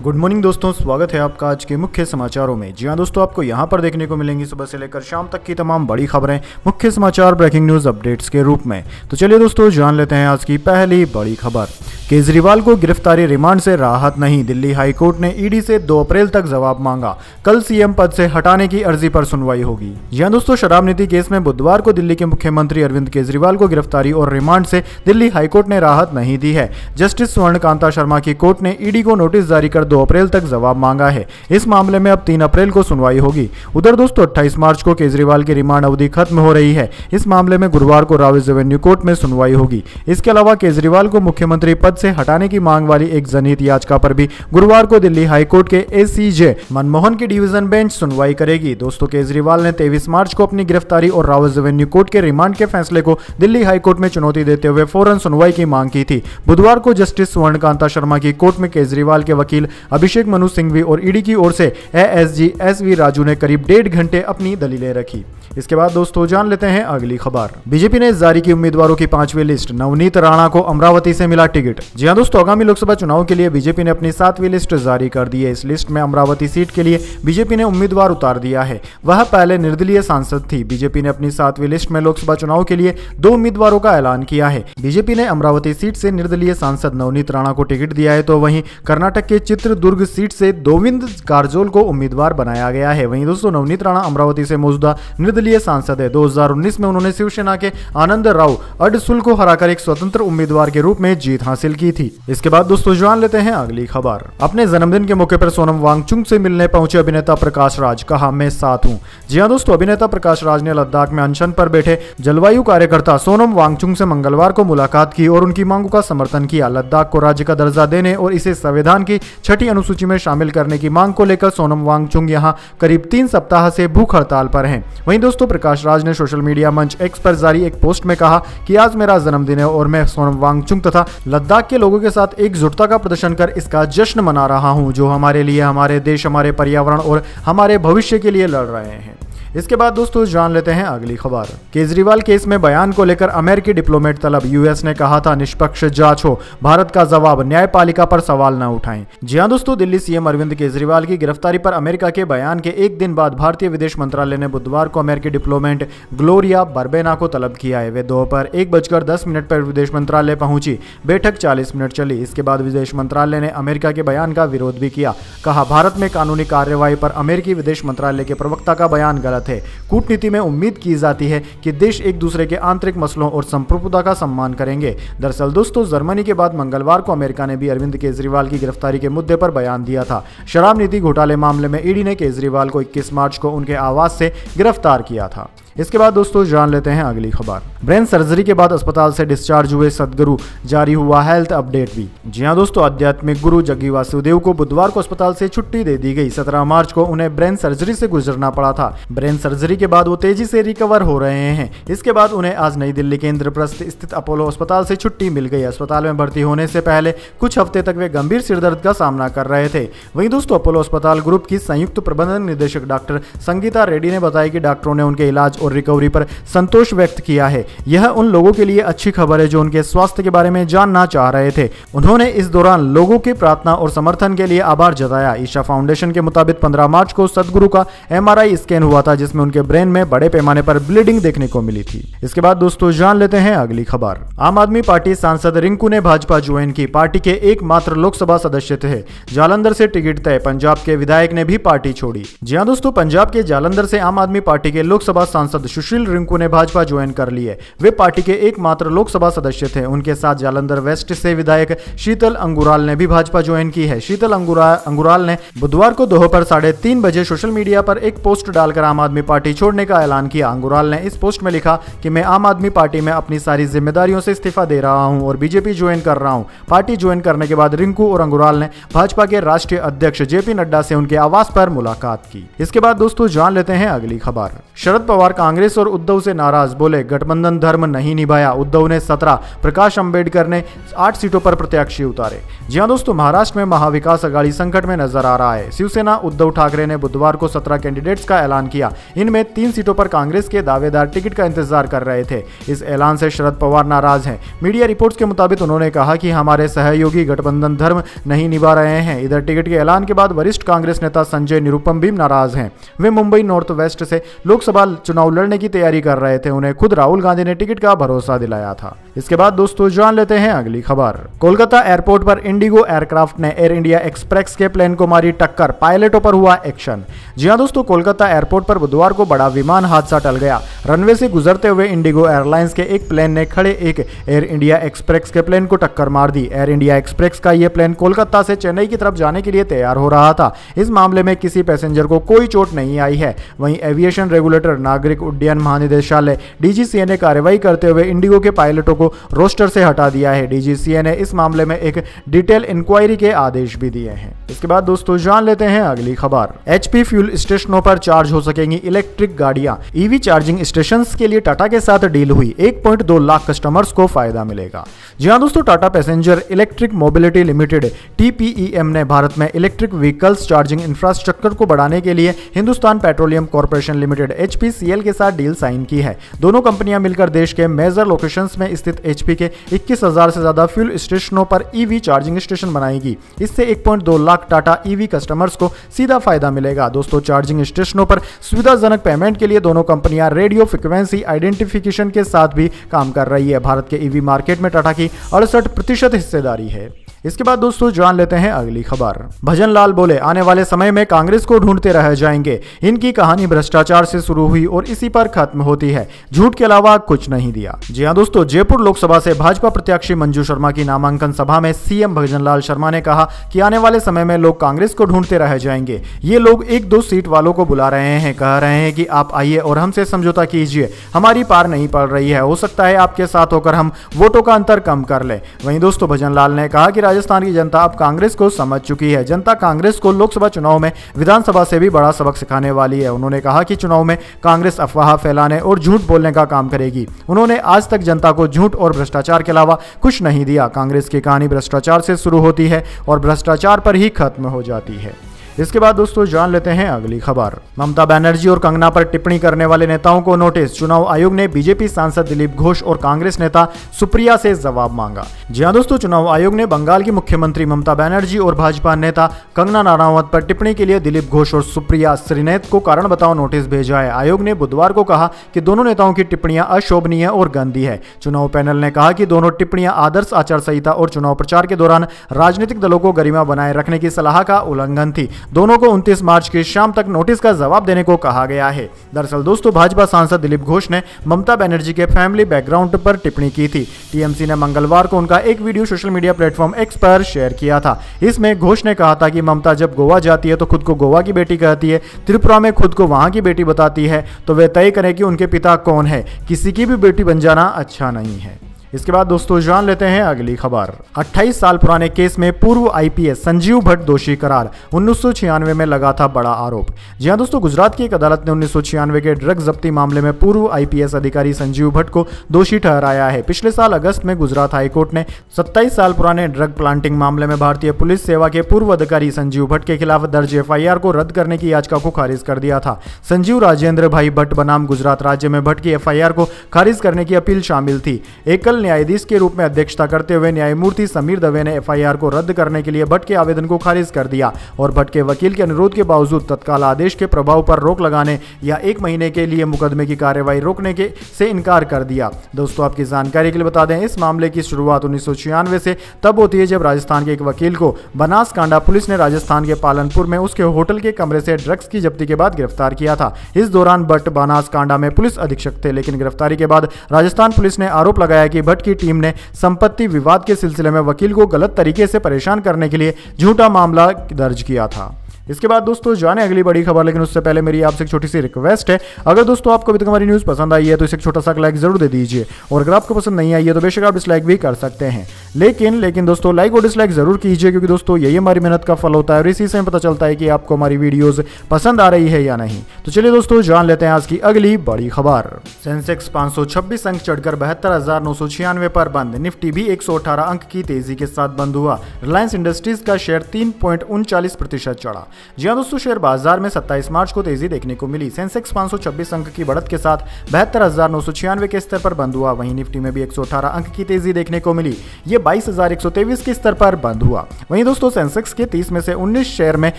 Good morning दोस्तों, स्वागत है आपका आज के मुख्य समाचारों में। जी हां दोस्तों, आपको यहां पर देखने को मिलेंगी सुबह से लेकर शाम तक की तमाम बड़ी खबरें मुख्य समाचार ब्रेकिंग न्यूज अपडेट्स के रूप में। तो चलिए दोस्तों, जान लेते हैं आज की पहली बड़ी खबर। केजरीवाल को गिरफ्तारी रिमांड से राहत नहीं, दिल्ली हाई कोर्ट ने ईडी से 2 अप्रैल तक जवाब मांगा। कल सीएम पद से हटाने की अर्जी पर सुनवाई होगी। जी हां दोस्तों, शराब नीति केस में बुधवार को दिल्ली के मुख्यमंत्री अरविंद केजरीवाल को गिरफ्तारी और रिमांड से दिल्ली हाईकोर्ट ने राहत नहीं दी है। जस्टिस स्वर्ण कांता शर्मा की कोर्ट ने ईडी को नोटिस जारी कर 2 अप्रैल तक जवाब मांगा है। इस मामले में अब 3 अप्रैल को सुनवाई होगी। उधर दोस्तों 28 मार्च को केजरीवाल की रिमांड अवधि खत्म हो रही है। इस मामले में गुरुवार को रावेज रेवेन्यू कोर्ट में सुनवाई होगी। इसके अलावा केजरीवाल को मुख्यमंत्री पद से हटाने की मांग वाली एक जनहित याचिका पर भी गुरुवार को दिल्ली हाईकोर्ट के एसीजे मनमोहन की डिवीजन बेंच सुनवाई करेगी। दोस्तों केजरीवाल ने 23 मार्च को अपनी गिरफ्तारी और रावेज रेवेन्यू कोर्ट के रिमांड के फैसले को दिल्ली हाईकोर्ट में चुनौती देते हुए फौरन सुनवाई की मांग की थी। बुधवार को जस्टिस स्वर्ण कांता शर्मा की कोर्ट में केजरीवाल के वकील अभिषेक मनु सिंघवी और ईडी की ओर से एएसजी एसवी राजू ने करीब 1.5 घंटे अपनी दलीलें रखी। इसके बाद दोस्तों जान लेते हैं अगली खबर। बीजेपी ने जारी की उम्मीदवारों की 5वीं लिस्ट। नवनीत राणा को अमरावती से मिला टिकट। जी हां दोस्तों, आगामी लोकसभा चुनाव के लिए बीजेपी ने अपनी 7वीं लिस्ट जारी कर दी है। इस लिस्ट में अमरावती सीट के लिए बीजेपी ने उम्मीदवार उतार दिया है। वह पहले निर्दलीय सांसद थी। बीजेपी ने अपनी 7वीं लिस्ट में लोकसभा चुनाव के लिए 2 उम्मीदवारों का ऐलान किया है। बीजेपी ने अमरावती सीट से निर्दलीय सांसद नवनीत राणा को टिकट दिया है, तो वहीं कर्नाटक के चित्रदुर्ग सीट से गोविंद कारजोल को उम्मीदवार बनाया गया है। वहीं दोस्तों नवनीत राणा अमरावती से मौजूदा निर्दलीय सांसद है। 2019 में उन्होंने शिवसेना के आनंद राव अडसुल को हराकर एक स्वतंत्र उम्मीदवार के रूप में जीत हासिल की थी। इसके बाद दोस्तों जान लेते हैं अगली खबर। अपने जन्मदिन के मौके पर सोनम वांगचुक से मिलने पहुंचे अभिनेता प्रकाश राज, कहा मैं साथ हूं। जी हां दोस्तों, अभिनेता प्रकाश राज ने लद्दाख में अनशन पर बैठे जलवायु कार्यकर्ता सोनम वांगचुक से मंगलवार को मुलाकात की और उनकी मांगों का समर्थन किया। लद्दाख को राज्य का दर्जा देने और इसे संविधान की 6ठी अनुसूची में शामिल करने की मांग को लेकर सोनम वांगचुक यहां करीब 3 सप्ताह से भूख हड़ताल पर हैं। वहीं दोस्तों प्रकाश राज ने सोशल मीडिया मंच एक्स पर जारी एक पोस्ट में कहा कि आज मेरा जन्मदिन है और मैं सोनम वांगचुक तथा लद्दाख के लोगों के साथ एकजुटता का प्रदर्शन कर इसका जश्न मना रहा हूं, जो हमारे लिए, हमारे देश, हमारे पर्यावरण और हमारे भविष्य के लिए लड़ रहे हैं। इसके बाद दोस्तों जान लेते हैं अगली खबर। केजरीवाल केस में बयान को लेकर अमेरिकी डिप्लोमेट तलब। यूएस ने कहा था निष्पक्ष जांच हो। भारत का जवाब, न्यायपालिका पर सवाल न उठाएं। जी हां दोस्तों, दिल्ली सीएम अरविंद केजरीवाल की गिरफ्तारी पर अमेरिका के बयान के एक दिन बाद भारतीय विदेश मंत्रालय ने बुधवार को अमेरिकी डिप्लोमेट ग्लोरिया बर्बेना को तलब किया है। वे दोपहर 1:10 पर विदेश मंत्रालय पहुंची। बैठक 40 मिनट चली। इसके बाद विदेश मंत्रालय ने अमेरिका के बयान का विरोध भी किया। कहा भारत में कानूनी कार्रवाई पर अमेरिकी विदेश मंत्रालय के प्रवक्ता का बयान गलत है। कूटनीति में उम्मीद की जाती है कि देश एक दूसरे के आंतरिक मसलों और संप्रभुता का सम्मान करेंगे। दरअसल दोस्तों जर्मनी के बाद मंगलवार को अमेरिका ने भी अरविंद केजरीवाल की गिरफ्तारी के मुद्दे पर बयान दिया था। शराब नीति घोटाले मामले में ईडी ने केजरीवाल को 21 मार्च को उनके आवास से गिरफ्तार किया था। इसके बाद दोस्तों जान लेते हैं अगली खबर। ब्रेन सर्जरी के बाद अस्पताल से डिस्चार्ज हुए सदगुरु, जारी हुआ हेल्थ अपडेट भी। जी हां दोस्तों, आध्यात्मिक गुरु जग्गी वासुदेव को बुधवार को अस्पताल से छुट्टी दे दी गई। 17 मार्च को उन्हें ब्रेन सर्जरी से गुजरना पड़ा था। ब्रेन सर्जरी के बाद वो तेजी से रिकवर हो रहे हैं। इसके बाद उन्हें आज नई दिल्ली के इंद्रप्रस्थ स्थित अपोलो अस्पताल से छुट्टी मिल गई। अस्पताल में भर्ती होने से पहले कुछ हफ्ते तक वे गंभीर सिरदर्द का सामना कर रहे थे। वहीं दोस्तों अपोलो अस्पताल ग्रुप की संयुक्त प्रबंधन निदेशक डॉक्टर संगीता रेड्डी ने बताया कि डॉक्टरों ने उनके इलाज और रिकवरी पर संतोष व्यक्त किया है। यह उन लोगों के लिए अच्छी खबर है जो उनके स्वास्थ्य के बारे में जानना चाह रहे थे। उन्होंने इस दौरान लोगों की प्रार्थना और समर्थन के लिए आभार जताया। ईशा फाउंडेशन के मुताबिक 15 मार्च को सदगुरु का एमआरआई स्कैन हुआ था, जिसमें उनके ब्रेन में बड़े पैमाने पर ब्लीडिंग देखने को मिली थी। इसके बाद दोस्तों जान लेते हैं अगली खबर। आम आदमी पार्टी सांसद रिंकू ने भाजपा ज्वाइन की। पार्टी के एकमात्र लोकसभा सदस्य थे। जालंधर से टिकट तय। पंजाब के विधायक ने भी पार्टी छोड़ी। जी हां दोस्तों, पंजाब के जालंधर से आम आदमी पार्टी के लोकसभा सांसद सुशील रिंकू ने भाजपा ज्वाइन कर ली है। वे पार्टी के एकमात्र लोकसभा सदस्य थे। उनके साथ जालंधर वेस्ट से विधायक शीतल अंगुराल ने भी भाजपा ज्वाइन की है। शीतल अंगुराल ने बुधवार को दोपहर 3:30 बजे सोशल मीडिया पर एक पोस्ट डालकर आम आदमी पार्टी छोड़ने का ऐलान किया। अंगुराल ने इस पोस्ट में लिखा कि मैं आम आदमी पार्टी में अपनी सारी जिम्मेदारियों से इस्तीफा दे रहा हूं और बीजेपी ज्वाइन कर रहा हूं। पार्टी ज्वाइन करने के बाद रिंकू और अंगुराल ने भाजपा के राष्ट्रीय अध्यक्ष जेपी नड्डा से उनके आवास पर मुलाकात की। इसके बाद दोस्तों जान लेते हैं अगली खबर। शरद पवार कांग्रेस और उद्धव से नाराज, बोले गठबंधन धर्म नहीं निभाया। उद्धव ने 17, प्रकाश अंबेडकर ने 8 सीटों पर प्रत्याशी उतारे। जी हां दोस्तों, महाराष्ट्र में महाविकास आघाड़ी संकट में नजर आ रहा है। शिवसेना उद्धव ठाकरे ने बुधवार को 17 कैंडिडेट्स का ऐलान किया। इनमें 3 सीटों पर कांग्रेस के दावेदार टिकट का इंतजार कर रहे थे। इस ऐलान से शरद पवार नाराज हैं। मीडिया रिपोर्ट्स के मुताबिक उन्होंने कहा कि हमारे सहयोगी गठबंधन धर्म नहीं निभा रहे हैं। इधर टिकट के ऐलान के बाद वरिष्ठ कांग्रेस नेता संजय निरुपम भी नाराज हैं। वे मुंबई नॉर्थ वेस्ट से लोकसभा चुनाव लड़ने की तैयारी कर रहे थे। उन्हें खुद राहुल गांधी ने टिकट का भरोसा दिलाया था। इसके बाद दोस्तों जान लेते हैं अगली खबर। कोलकाता एयरपोर्ट पर इंडिगो एयरक्राफ्ट ने एयर इंडिया एक्सप्रेस के प्लेन को मारी टक्कर, पायलटों पर हुआ एक्शन। जी हां दोस्तों, कोलकाता एयरपोर्ट पर बुधवार को बड़ा विमान हादसा टल गया। रनवे से गुजरते हुए इंडिगो एयरलाइंस के एक प्लेन ने खड़े एक एयर इंडिया एक्सप्रेस के प्लेन को टक्कर मार दी। एयर इंडिया एक्सप्रेस का यह प्लेन कोलकाता से चेन्नई की तरफ जाने के लिए तैयार हो रहा था। इस मामले में किसी पैसेंजर को कोई चोट नहीं आई है। वहीं एविएशन रेगुलेटर नागरिक उड्डयन महानिदेशालय डीजीसीए ने कार्रवाई करते हुए इंडिगो के पायलटों को रोस्टर से हटा दिया है। डीजीसीए ने इस मामले में एक डिटेल इंक्वायरी के आदेश भी दिए हैं। इसके बाद दोस्तों जान लेते हैं अगली खबर। एचपी फ्यूल स्टेशनों पर चार्ज हो सकेंगी इलेक्ट्रिक गाड़ियां। ईवी चार्जिंग स्टेशंस के लिए टाटा के साथ डील हुई। 1.2 लाख कस्टमर्स को फायदा मिलेगा। जी हां दोस्तों, Tata passenger electric mobility limited TPEM ने भारत में इलेक्ट्रिक व्हीकल्स चार्जिंग इंफ्रास्ट्रक्चर को बढ़ाने के लिए Hindustan petroleum corporation limited HPCL के साथ डील साइन की है। दोनों कंपनियां मिलकर देश के मेजर लोकेशंस में स्थित HP के 21,000 से ज्यादा फ्यूल स्टेशनों पर EV चार्जिंग स्टेशन बनाएगी। इससे 1.2 लाख टाटा EV कस्टमर्स को सीधा फायदा मिलेगा। दोस्तों, चार्जिंग स्टेशनों पर सुविधाजनक पेमेंट के लिए दोनों कंपनियां रेडियो फ्रिक्वेंसी आइडेंटिफिकेशन के साथ भी काम कर रही है। भारत के EV मार्केट में टाटा की 68% हिस्सेदारी है। इसके बाद दोस्तों जान लेते हैं अगली खबर। भजन लाल बोले आने वाले समय में कांग्रेस को ढूंढते रह जाएंगे। इनकी कहानी भ्रष्टाचार से शुरू हुई और इसी पर खत्म होती है। झूठ के अलावा कुछ नहीं दिया। जी हां दोस्तों, जयपुर लोकसभा से भाजपा प्रत्याशी मंजू शर्मा की नामांकन सभा में सीएम भजन लाल शर्मा ने कहा कि आने वाले समय में लोग कांग्रेस को ढूंढते रह जाएंगे। ये लोग 1-2 सीट वालों को बुला रहे हैं, कह रहे हैं कि आप आइए और हमसे समझौता कीजिए, हमारी पार नहीं पड़ रही है, हो सकता है आपके साथ होकर हम वोटों का अंतर कम कर ले। वहीं दोस्तों भजन लाल ने कहा कि राजस्थान की जनता अब कांग्रेस को समझ चुकी है। जनता कांग्रेस को लोकसभा चुनाव में विधानसभा से भी बड़ा सबक सिखाने वाली है। उन्होंने कहा कि चुनाव में कांग्रेस अफवाह फैलाने और झूठ बोलने का काम करेगी। उन्होंने आज तक जनता को झूठ और भ्रष्टाचार के अलावा कुछ नहीं दिया। कांग्रेस की कहानी भ्रष्टाचार से शुरू होती है और भ्रष्टाचार पर ही खत्म हो जाती है। इसके बाद दोस्तों जान लेते हैं अगली खबर। ममता बनर्जी और कंगना पर टिप्पणी करने वाले नेताओं को नोटिस। चुनाव आयोग ने बीजेपी सांसद दिलीप घोष और कांग्रेस नेता सुप्रिया से जवाब मांगा। जी हां दोस्तों, चुनाव आयोग ने बंगाल की मुख्यमंत्री ममता बनर्जी और भाजपा नेता कंगना रनावत पर टिप्पणी के लिए दिलीप घोष और सुप्रिया श्रीनेत को कारण बताओ नोटिस भेजा है। आयोग ने बुधवार को कहा कि दोनों नेताओं की टिप्पणियां अशोभनीय और गंदी है। चुनाव पैनल ने कहा कि दोनों टिप्पणियां आदर्श आचार संहिता और चुनाव प्रचार के दौरान राजनीतिक दलों को गरिमा बनाए रखने की सलाह का उल्लंघन थी। दोनों को 29 मार्च की शाम तक नोटिस का जवाब देने को कहा गया है। दरअसल दोस्तों भाजपा सांसद दिलीप घोष ने ममता बनर्जी के फैमिली बैकग्राउंड पर टिप्पणी की थी। टीएमसी ने मंगलवार को उनका एक video social media platform X पर शेयर किया था। इसमें घोष ने कहा था कि ममता जब गोवा जाती है तो खुद को गोवा की बेटी कहती है, त्रिपुरा में खुद को वहां की बेटी बताती है, तो वे तय करें कि उनके पिता कौन है। किसी की भी बेटी बन जाना अच्छा नहीं है। इसके बाद दोस्तों जान लेते हैं अगली खबर। 28 साल पुराने केस में पूर्व आईपीएस संजीव भट्ट दोषी करार। 1996 में लगा था बड़ा आरोप। जी हां दोस्तों, गुजरात की एक अदालत ने 1996 के ड्रग जब्ती मामले में पूर्व आईपीएस अधिकारी संजीव भट्ट को दोषी ठहराया है। पिछले साल अगस्त में गुजरात हाईकोर्ट ने 27 साल पुराने ड्रग प्लांटिंग मामले में भारतीय पुलिस सेवा के पूर्व अधिकारी संजीव भट्ट के खिलाफ दर्ज FIR को रद्द करने की याचिका को खारिज कर दिया था। संजीव राजेंद्र भाई भट्ट बनाम गुजरात राज्य में भट्ट की FIR को खारिज करने की अपील शामिल थी। एकल न्यायाधीश के रूप में अध्यक्षता करते हुए न्यायमूर्ति समीर दवे ने FIR को रद्द करने के लिए भट्ट के आवेदन को खारिज कर दिया और भट्ट के वकील के अनुरोध के बावजूद तत्काल आदेश के प्रभाव पर रोक लगाने या 1 महीने के लिए मुकदमे की कार्यवाही रोकने से इनकार कर दिया। दोस्तों आपकी जानकारी के लिए बता दें, इस मामले की शुरुआत 1996 से तब होती है जब राजस्थान के एक वकील को बनासकांडा पुलिस ने राजस्थान के पालनपुर में उसके होटल के कमरे से ड्रग्स की जब्ती के बाद गिरफ्तार किया था। इस दौरान भट्ट बनासकांडा में पुलिस अधीक्षक थे, लेकिन गिरफ्तारी के बाद राजस्थान पुलिस ने आरोप लगाया कि भट्ट की टीम ने संपत्ति विवाद के सिलसिले में वकील को गलत तरीके से परेशान करने के लिए झूठा मामला दर्ज किया था। इसके बाद दोस्तों जाने अगली बड़ी खबर, लेकिन उससे पहले मेरी आपसे एक छोटी सी रिक्वेस्ट है। अगर दोस्तों आपको अभी तक हमारी न्यूज़ पसंद आई है तो इसे एक छोटा सा लाइक जरूर दे दीजिए, और अगर आपको पसंद नहीं आई है तो बेशक आप डिसलाइक भी कर सकते हैं, लेकिन दोस्तों लाइक और डिसलाइक जरूर कीजिए, क्योंकि दोस्तों यही हमारी मेहनत का फल होता है और इसी से पता चलता है कि आपको हमारी वीडियोस पसंद आ रही है या नहीं। तो चलिए दोस्तों जान लेते हैं आज की अगली बड़ी खबर। सेंसेक्स 526 अंक चढ़कर 72,996 पर बंद। निफ्टी भी 118 अंक की तेजी के साथ बंद हुआ। रिलायंस इंडस्ट्रीज का शेयर 3.39% चढ़ा। जी हाँ दोस्तों, शेयर बाजार में 27 मार्च को तेजी देखने को मिली। सेंसेक्स 526 अंक की बढ़त के साथ 72,996 के स्तर पर बंद हुआ। वहीं निफ्टी में भी 118 अंक की तेजी देखने को मिली। ये 22,123 के स्तर पर बंद हुआ। वहीं दोस्तों सेंसेक्स के 30 में से 19 शेयर में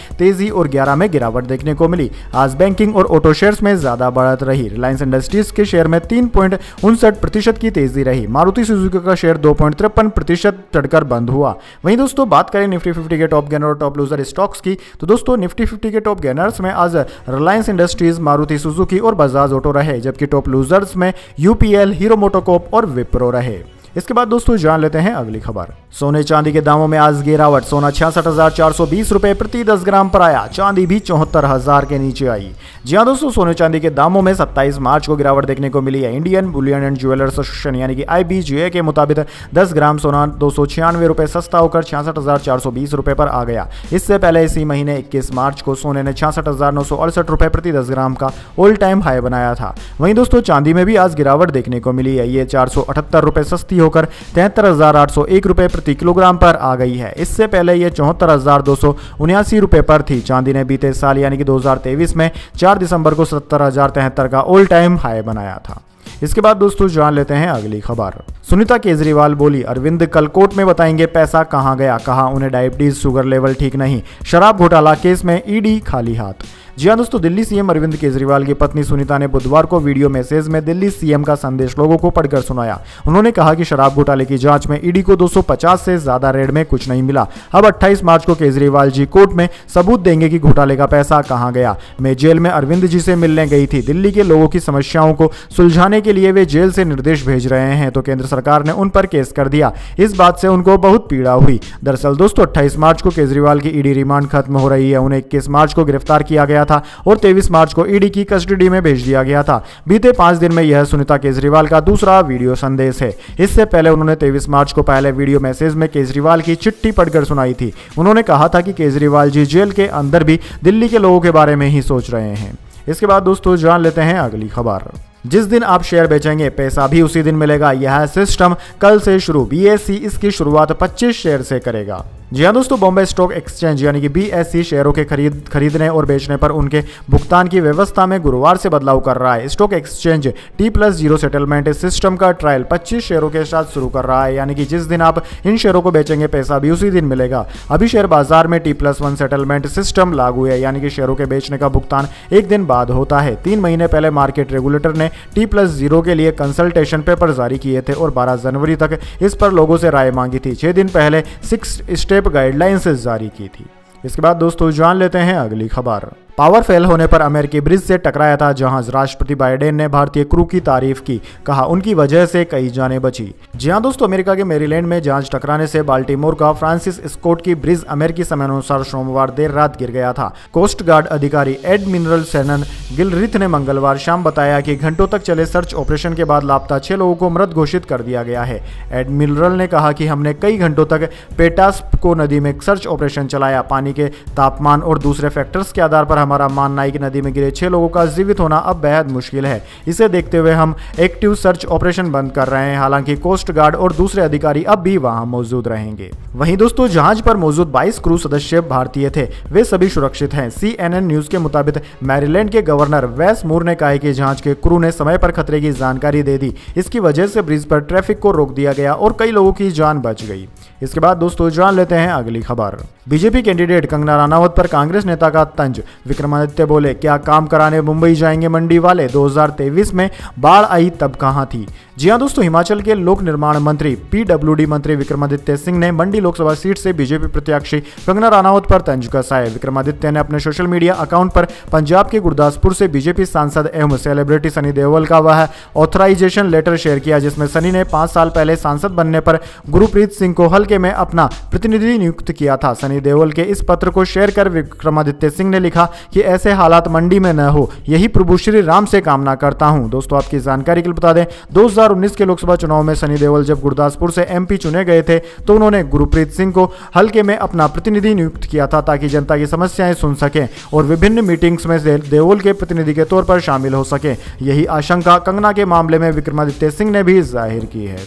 तेजी और 11 में गिरावट देखने को मिली। आज बैंकिंग और ऑटो शेयर्स में ज्यादा बढ़त रही। रिलायंस इंडस्ट्रीज के शेयर में 3.59% की तेजी रही। मारुति सुजुकी का शेयर 2.53% चढ़कर बंद हुआ। वहीं दोस्तों बात करें निफ्टी 50 के टॉप गेनर और टॉप लूजर स्टॉक्स की, तो दोस्तों निफ्टी 50 के टॉप गेनर्स में आज रिलायंस इंडस्ट्रीज, मारुति सुजुकी और बजाज ऑटो रहे, जबकि टॉप लूजर्स में यूपीएल, हीरो मोटोकॉर्प और विप्रो रहे। इसके बाद दोस्तों जान लेते हैं अगली खबर। सोने चांदी के दामों में आज गिरावट। सोना 66,420 रुपए प्रति 10 ग्राम पर आया। चांदी भी 74,000 के नीचे आई। जी हाँ दोस्तों, सोने चांदी के दामों में 27 मार्च को गिरावट देखने को मिली है। Indian Boolean and jewellers association यानी कि IBJA के मुताबिक 10 ग्राम सोना 296 रुपए सस्ता होकर 66,420 रुपए पर आ गया। इससे पहले इसी महीने 21 मार्च को सोने ने 66,968 रुपए प्रति 10 ग्राम का ऑल टाइम हाई बनाया था। वहीं दोस्तों चांदी में भी आज गिरावट देखने को मिली है। ये 478 रुपए सस्ती होकर 73,801 रुपए प्रति किलोग्राम पर आ गई है। इससे पहले यह 74,279 रुपए पर थी। चांदी ने बीते साल यानी कि 2023 में 4 दिसंबर को 70,073 का ऑल टाइम हाई बनाया था। इसके बाद दोस्तों जान लेते हैं अगली खबर। सुनीता केजरीवाल बोली, अरविंद कल कोर्ट में बताएंगे पैसा कहां गया। कहा उन्हें डायबिटीज शुगर लेवल ठीक नहीं। शराब घोटाला केस में ईडी खाली हाथ। जी हाँ दोस्तों, दिल्ली सीएम अरविंद केजरीवाल की पत्नी सुनीता ने बुधवार को वीडियो मैसेज में दिल्ली सीएम का संदेश लोगों को पढ़कर सुनाया। उन्होंने कहा कि शराब घोटाले की जांच में ईडी को 250 से ज्यादा रेड में कुछ नहीं मिला। अब 28 मार्च को केजरीवाल जी कोर्ट में सबूत देंगे कि घोटाले का पैसा कहां गया। मैं जेल में अरविंद जी से मिलने गई थी। दिल्ली के लोगों की समस्याओं को सुलझाने के लिए वे जेल से निर्देश भेज रहे हैं, तो केंद्र सरकार ने उन पर केस कर दिया। इस बात से उनको बहुत पीड़ा हुई। दरअसल दोस्तों 28 मार्च को केजरीवाल की ईडी रिमांड खत्म हो रही है। उन्हें 21 मार्च को गिरफ्तार किया गया था और 23 मार्च को ईडी की कस्टडी में भेज दिया गया था। बीते 5 दिन में यह सुनीता केजरीवाल का दूसरा वीडियो संदेश है। इससे पहले उन्होंने 23 मार्च को पहले वीडियो मैसेज में केजरीवाल की चिट्ठी पढ़कर सुनाई थी। उन्होंने कहा था कि केजरीवाल जी जेल के अंदर भी दिल्ली के लोगों के बारे में ही सोच रहे हैं। इसके बाद दोस्तों जान लेते हैं अगली खबर। जिस दिन आप शेयर बेचेंगे पैसा भी उसी दिन मिलेगा। यह सिस्टम कल से शुरू। BSE इसकी शुरुआत 25 शेयर से करेगा। जी हाँ दोस्तों, बॉम्बे स्टॉक एक्सचेंज यानी कि BSE शेयरों के खरीदने और बेचने पर उनके भुगतान की व्यवस्था में गुरुवार से बदलाव कर रहा है। Stock exchange T+0 settlement system का ट्रायल 25 शेयरों के साथ शुरू कर रहा है, यानी कि जिस दिन आप इन शेयरों को बेचेंगे पैसा भी उसी दिन मिलेगा। अभी शेयर बाजार में T+1 सेटलमेंट सिस्टम लागू है, यानी कि शेयरों के बेचने का भुगतान एक दिन बाद होता है। 3 महीने पहले मार्केट रेगुलेटर ने T+0 के लिए कंसल्टेशन पेपर जारी किए थे और 12 जनवरी तक इस पर लोगों से राय मांगी थी। 6 दिन पहले 6 स्टेप गाइडलाइंस जारी की थी। इसके बाद दोस्तों जान लेते हैं अगली खबर। पावर फेल होने पर अमेरिकी ब्रिज से टकराया था जहाज। राष्ट्रपति बाइडेन ने भारतीय क्रू की तारीफ की। कहा उनकी वजह से कई जानें बची। जी हाँ दोस्तों, अमेरिका के मैरीलैंड में जहाज टकराने से बाल्टीमोर का फ्रांसिस स्कॉट की ब्रिज अमेरिकी समय अनुसार सोमवार देर रात गिर गया था। कोस्ट गार्ड अधिकारी एडमिरल सेनन गिलरिथ ने मंगलवार शाम बताया कि घंटों तक चले सर्च ऑपरेशन के बाद लापता 6 लोगों को मृत घोषित कर दिया गया है। एडमिरल ने कहा कि हमने कई घंटों तक पेटास्को नदी में सर्च ऑपरेशन चलाया। पानी के तापमान और दूसरे फैक्टर्स के आधार पर हमारा मानना है कि नदी में गिरे 6 लोगों का जीवित होना अब बेहद मुश्किल है। इसे देखते हुए हम एक्टिव सर्च ऑपरेशन बंद कर रहे हैं। हालांकि कोस्ट गार्ड और दूसरे अधिकारी अब भी वहां मौजूद रहेंगे। वहीं दोस्तों जहाज पर मौजूद 22 क्रू सदस्य भारतीय थे। वे सभी सुरक्षित हैं। CNN न्यूज के मुताबिक मैरीलैंड के गवर्नर वेस मूर ने कहा कि जहाज के क्रू ने समय पर खतरे की जानकारी दे दी। इसकी वजह से ब्रिज पर ट्रैफिक को रोक दिया गया और कई लोगों की जान बच गई। इसके बाद दोस्तों जान लेते हैं अगली खबर। बीजेपी कैंडिडेट कंगना रनावत पर कांग्रेस नेता का तंज। विक्रमादित्य बोले, क्या काम कराने मुंबई जाएंगे मंडी वाले। 2023 में बाढ़ आई तब कहां थी। जी हां दोस्तों, हिमाचल के लोक निर्माण मंत्री PWD मंत्री विक्रमादित्य सिंह ने मंडी लोकसभा सीट से बीजेपी प्रत्याशी कंगना रनावत पर तंज कसा है। विक्रमादित्य ने अपने सोशल मीडिया अकाउंट पर पंजाब के गुरदासपुर से बीजेपी सांसद एवं सेलिब्रिटी सनी देओल का वह ऑथराइजेशन लेटर शेयर किया, जिसमें सनी ने 5 साल पहले सांसद बनने पर गुरप्रीत सिंह को हल्के हल्के में अपना प्रतिनिधि नियुक्त किया था। सनी देओल के इस पत्र को शेयर कर विक्रमादित्य सिंह ने लिखा कि ऐसे हालात मंडी में न हो, यही प्रभु श्री राम से कामना करता हूं। दोस्तों आपकी जानकारी के लिए बता दें, 2019 के लोकसभा चुनाव में सनी देओल जब गुरदासपुर से एमपी चुने गए थे तो उन्होंने गुरप्रीत सिंह को हल्के में अपना प्रतिनिधि नियुक्त किया था ताकि जनता की समस्याएं सुन सकें और विभिन्न मीटिंग्स में देओल के प्रतिनिधि के तौर पर शामिल हो सके। यही आशंका कंगना के मामले में विक्रमादित्य सिंह ने भी जाहिर की है।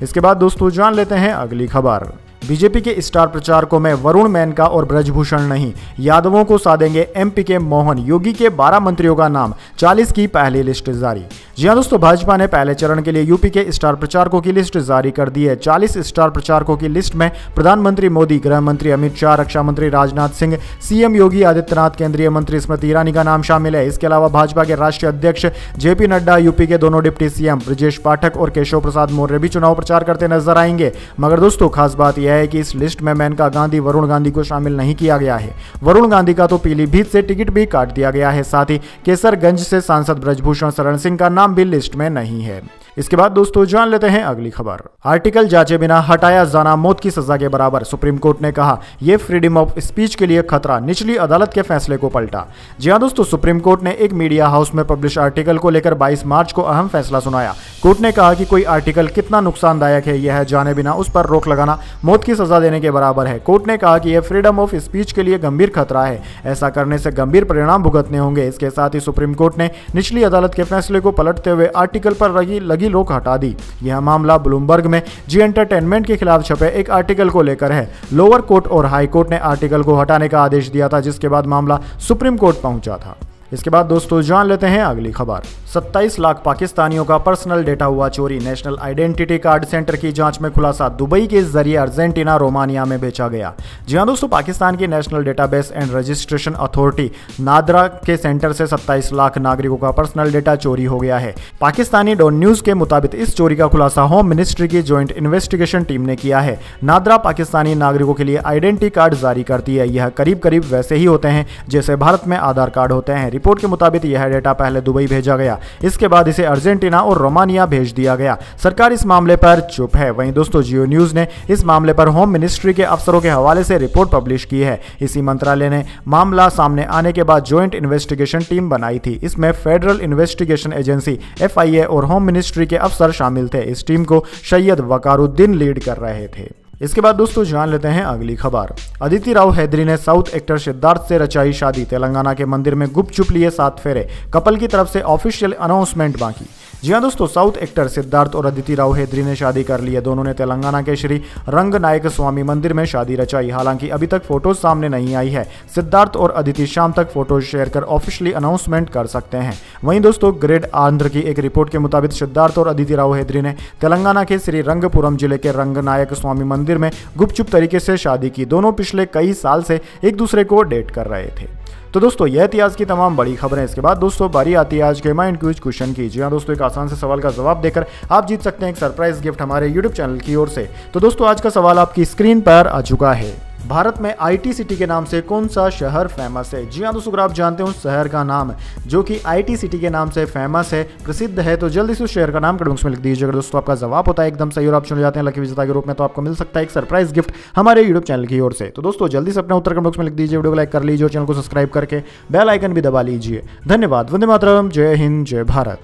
इसके बाद दोस्तों जान लेते हैं अगली खबर। बीजेपी के स्टार प्रचारकों में वरुण मेनका और ब्रजभूषण नहीं, यादवों को साधेंगे एमपी के मोहन। योगी के 12 मंत्रियों का नाम, 40 की पहली लिस्ट जारी। जी हां दोस्तों, भाजपा ने पहले चरण के लिए यूपी के स्टार प्रचारकों की लिस्ट जारी कर दी है। 40 स्टार प्रचारकों की लिस्ट में प्रधानमंत्री मोदी, गृह मंत्री अमित शाह, रक्षा मंत्री राजनाथ सिंह, सीएम योगी आदित्यनाथ, केंद्रीय मंत्री स्मृति ईरानी का नाम शामिल है। इसके अलावा भाजपा के राष्ट्रीय अध्यक्ष जेपी नड्डा, यूपी के दोनों डिप्टी सीएम ब्रजेश पाठक और केशव प्रसाद मौर्य भी चुनाव प्रचार करते नजर आएंगे। मगर दोस्तों खास बात यह है कि इस लिस्ट में मेनका गांधी, वरुण गांधी को शामिल नहीं किया गया है। वरुण गांधी का तो पीलीभीत से टिकट भी काट दिया गया है। साथ ही केसरगंज से सांसद ब्रजभूषण शरण सिंह का नाम भी लिस्ट में नहीं है। इसके बाद दोस्तों जान लेते हैं अगली खबर। आर्टिकल जांचे बिना हटाया जाना मौत की सजा के बराबर, सुप्रीम कोर्ट ने कहा यह फ्रीडम ऑफ स्पीच के लिए खतरा, निचली अदालत के फैसले को पलटा। जी हां दोस्तों, सुप्रीम कोर्ट ने एक मीडिया हाउस में पब्लिश आर्टिकल को लेकर 22 मार्च को अहम फैसला सुनाया। कोर्ट ने कहा कि कोई आर्टिकल कितना नुकसानदायक है, यह जाने बिना उस पर रोक लगाना मौत की सजा देने के बराबर है। कोर्ट ने कहा कि यह फ्रीडम ऑफ स्पीच के लिए गंभीर खतरा है, ऐसा करने से गंभीर परिणाम भुगतने होंगे। इसके साथ ही सुप्रीम कोर्ट ने निचली अदालत के फैसले को पलटते हुए आर्टिकल पर लगी रोक हटा दी। यह मामला ब्लूमबर्ग में जी एंटरटेनमेंट के खिलाफ छपे एक आर्टिकल को लेकर है। लोअर कोर्ट और हाई कोर्ट ने आर्टिकल को हटाने का आदेश दिया था, जिसके बाद मामला सुप्रीम कोर्ट पहुंचा था। इसके बाद दोस्तों जान लेते हैं अगली खबर। 27 लाख पाकिस्तानियों का पर्सनल डेटा हुआ चोरी, नेशनल आइडेंटिटी कार्ड सेंटर की जांच में खुलासा। दुबई के जरिए अर्जेंटीना, रोमानिया में बेचा गया। जी हां दोस्तों, पाकिस्तान की national database and registration authority NADRA के सेंटर से 27 लाख नागरिकों का पर्सनल डेटा चोरी हो गया है। पाकिस्तानी डॉन न्यूज के मुताबिक इस चोरी का खुलासा होम मिनिस्ट्री की ज्वाइंट इन्वेस्टिगेशन टीम ने किया है। नादरा पाकिस्तानी नागरिकों के लिए आइडेंटिटी कार्ड जारी करती है। यह करीब करीब वैसे ही होते हैं जैसे भारत में आधार कार्ड होते हैं। रिपोर्ट के मुताबिक यह डेटा पहले दुबई भेजा गया, इसके बाद इसे अर्जेंटीना और रोमानिया भेज दिया गया। सरकार इस मामले पर चुप है। वहीं दोस्तों जियो न्यूज ने इस मामले पर होम मिनिस्ट्री के अफसरों के हवाले से रिपोर्ट पब्लिश की है। इसी मंत्रालय ने मामला सामने आने के बाद ज्वाइंट इन्वेस्टिगेशन टीम बनाई थी। इसमें फेडरल इन्वेस्टिगेशन एजेंसी FIA और होम मिनिस्ट्री के अफसर शामिल थे। इस टीम को सैयद वकारुद्दीन लीड कर रहे थे। इसके बाद दोस्तों जान लेते हैं अगली खबर। अदिति राव हैदरी ने साउथ एक्टर सिद्धार्थ से रचाई शादी, तेलंगाना के मंदिर में गुपचुप लिए 7 फेरे, कपल की तरफ से ऑफिशियल अनाउंसमेंट बाकी। जी हां दोस्तों, साउथ एक्टर सिद्धार्थ और अदिति राव हैदरी ने शादी कर ली है। दोनों ने तेलंगाना के श्री रंगनायक स्वामी मंदिर में शादी रचाई। हालांकि अभी तक फोटोज सामने नहीं आई है। सिद्धार्थ और अदिति शाम तक फोटोज शेयर कर ऑफिशियली अनाउंसमेंट कर सकते हैं। वहीं दोस्तों ग्रेड आंध्र की एक रिपोर्ट के मुताबिक सिद्धार्थ और अदिति राव हैदरी ने तेलंगाना के श्री रंगपुरम जिले के रंगनायक स्वामी मंदिर में गुपचुप तरीके से शादी की। दोनों पिछले कई साल से एक दूसरे को डेट कर रहे थे। तो दोस्तों यह थी आज की तमाम बड़ी खबरें। इसके बाद दोस्तों बारी आती है आज के माइंड क्विज क्वेश्चन की। जी हाँ दोस्तों, एक आसान से सवाल का जवाब देकर आप जीत सकते हैं एक सरप्राइज गिफ्ट हमारे यूट्यूब चैनल की ओर से। तो दोस्तों आज का सवाल आपकी स्क्रीन पर आ चुका है। भारत में IT सिटी के नाम से कौन सा शहर फेमस है? जी हाँ दोस्तों, अगर आप जानते हो उस शहर का नाम जो कि IT सिटी के नाम से फेमस है, प्रसिद्ध है, तो जल्दी से उस शहर का नाम कमेंट बॉक्स में लिख दीजिए। अगर दोस्तों आपका जवाब होता है एकदम सही और आप चुने जाते हैं लकी विजेता के रूप में, तो आपको मिल सकता है एक सरप्राइज गिफ्ट हमारे यूट्यूब चैनल की ओर से। तो दोस्तों जल्दी से अपना उत्तर कमेंट बॉक्स में लिख दीजिए, वीडियो को लाइक कर लीजिए और चैनल को सब्सक्राइब करके बेल आइकन भी दबा लीजिए। धन्यवाद। वंदे मातरम। जय हिंद, जय भारत।